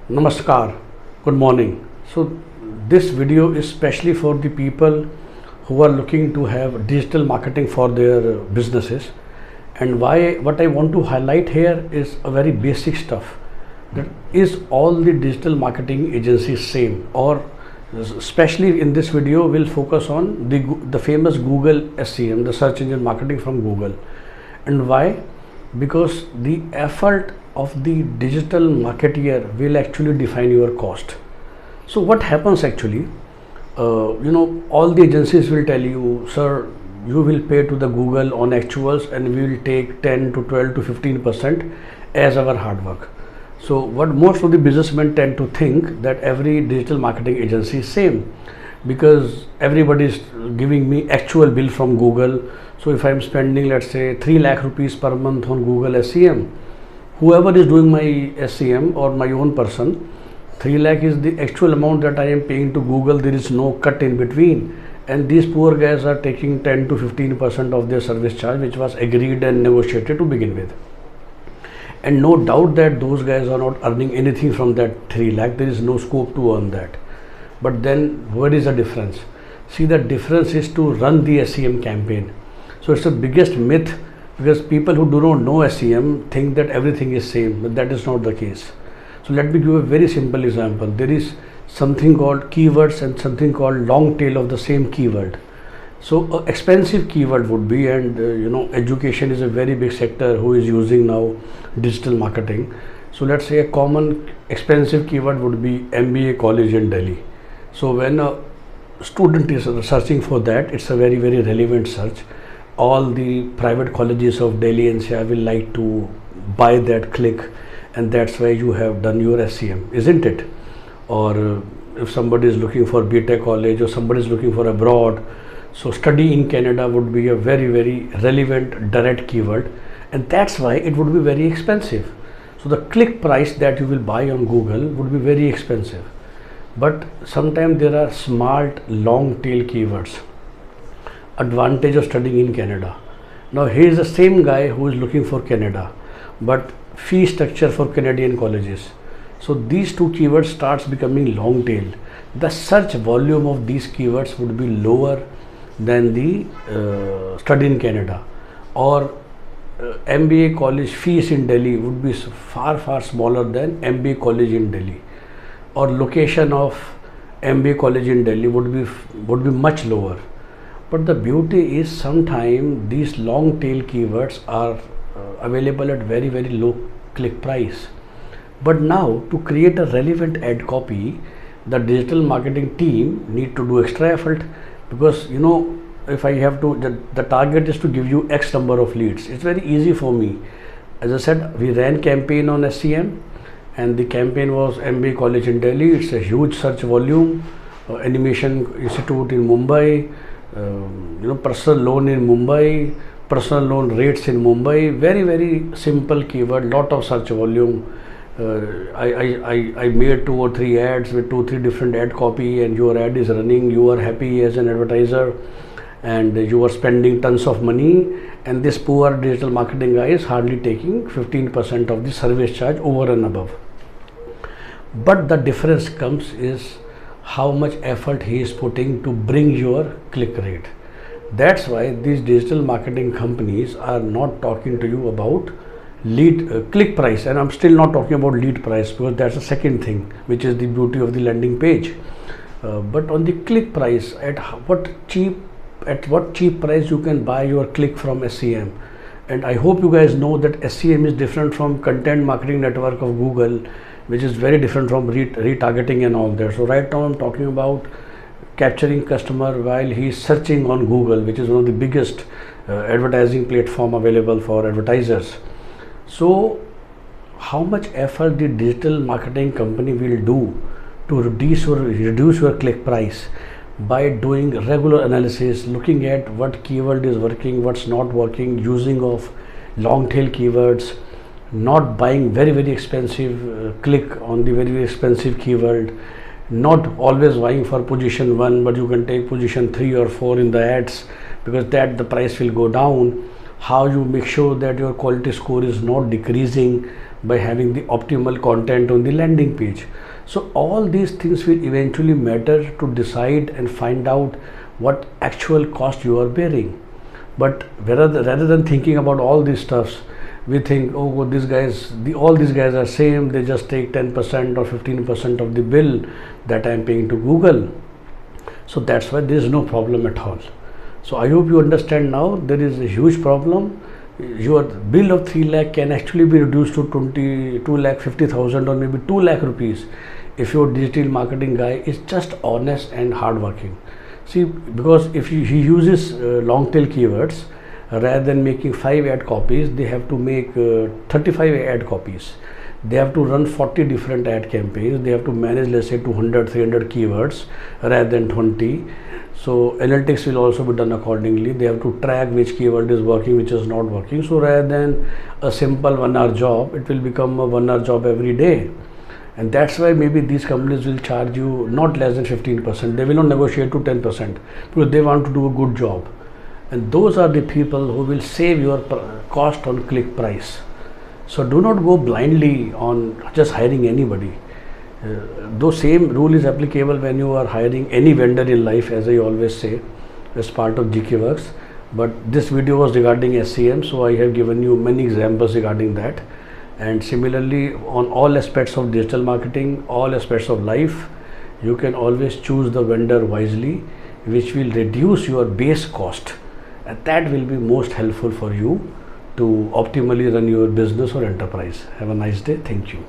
Namaskar, good morning. So this video is specially for the people who are looking to have digital marketing for their businesses. And what I want to highlight here is a very basic stuff. That is all the digital marketing agencies same, or especially in this video we'll focus on the famous Google SEM, the search engine marketing from Google. And why? Because the effort of the digital marketeer will actually define your cost. So what happens actually, all the agencies will tell you, sir, you will pay to the Google on actuals and we will take 10 to 12 to 15% as our hard work. So what most of the businessmen tend to think, that every digital marketing agency is same, because everybody is giving me actual bill from Google. So if I'm spending, let's say, 3 lakh rupees per month on Google SEM, whoever is doing my SEM or my own person, 3 lakh is the actual amount that I am paying to Google. There is no cut in between, and these poor guys are taking 10 to 15% of their service charge, which was agreed and negotiated to begin with. And no doubt that those guys are not earning anything from that 3 lakh. There is no scope to earn that. But then what is the difference? See, the difference is to run the SEM campaign. So it's the biggest myth, because people who do not know SEM think that everything is same, but that is not the case. So let me give a very simple example. There is something called keywords and something called long tail of the same keyword. So an expensive keyword would be, and education is a very big sector who is using now digital marketing. So let's say a common expensive keyword would be MBA college in Delhi. So when a student is searching for that, it's a very, very relevant search. All the private colleges of Delhi NCR will like to buy that click, and that's why you have done your SEM, isn't it? Or if somebody is looking for BTech college, or somebody is looking for abroad, so study in Canada would be a very, very relevant direct keyword, and that's why it would be very expensive. So the click price that you will buy on Google would be very expensive. But sometimes there are smart long tail keywords. Advantage of studying in Canada. Now he is the same guy who is looking for Canada, but fee structure for Canadian colleges. So these two keywords starts becoming long tailed. The search volume of these keywords would be lower than the study in Canada, or MBA college fees in Delhi would be far, far smaller than MBA college in Delhi, or location of MBA college in Delhi would be much lower. But the beauty is, sometimes these long tail keywords are available at very, very low click price. But now, to create a relevant ad copy, the digital marketing team need to do extra effort, because if I have to, the target is to give you X number of leads. It's very easy for me. As I said, we ran campaign on SEM, and the campaign was MBA college in Delhi. It's a huge search volume. Animation Institute in Mumbai. Personal loan in Mumbai, personal loan rates in Mumbai. Very, very simple keyword, lot of search volume. I made 2 or 3 ads with 2 or 3 different ad copy, and your ad is running. You are happy as an advertiser, and you are spending tons of money, and this poor digital marketing guy is hardly taking 15% of the service charge over and above. But the difference comes is how much effort he is putting to bring your click rate. That's why these digital marketing companies are not talking to you about lead click price, and I'm still not talking about lead price, because that's the second thing, which is the beauty of the landing page. But on the click price, at what cheap price you can buy your click from SEM. And I hope you guys know that SEM is different from content marketing network of Google, which is very different from retargeting and all that. So right now I'm talking about capturing customer while he is searching on Google, which is one of the biggest advertising platform available for advertisers. So how much effort the digital marketing company will do to reduce your click price? By doing regular analysis, looking at what keyword is working, what's not working, using of long tail keywords, not buying very, very expensive click on the very, very expensive keyword, not always vying for position 1, but you can take position 3 or 4 in the ads, because that the price will go down. How you make sure that your quality score is not decreasing by having the optimal content on the landing page. So all these things will eventually matter to decide and find out what actual cost you are bearing. But rather than thinking about all these stuffs, we think, oh, well, all these guys are same. They just take 10% or 15% of the bill that I am paying to Google. So that's why there is no problem at all. So I hope you understand now there is a huge problem. Your bill of 3 lakh can actually be reduced to 2 lakh 50,000 or maybe 2 lakh rupees if your digital marketing guy is just honest and hardworking. See, because if he uses long tail keywords, rather than making 5 ad copies, they have to make 35 ad copies. They have to run 40 different ad campaigns. They have to manage, let's say, 200, 300 keywords rather than 20. So analytics will also be done accordingly. They have to track which keyword is working, which is not working. So rather than a simple 1 hour job, it will become a 1 hour job every day. And that's why maybe these companies will charge you not less than 15%. They will not negotiate to 10% because they want to do a good job. And those are the people who will save your cost on click price. So do not go blindly on just hiring anybody. Though same rule is applicable when you are hiring any vendor in life, as I always say, as part of GK Works. But this video was regarding SCM, so I have given you many examples regarding that. And similarly, on all aspects of digital marketing, all aspects of life, you can always choose the vendor wisely, which will reduce your base cost. And that will be most helpful for you to optimally run your business or enterprise. Have a nice day. Thank you.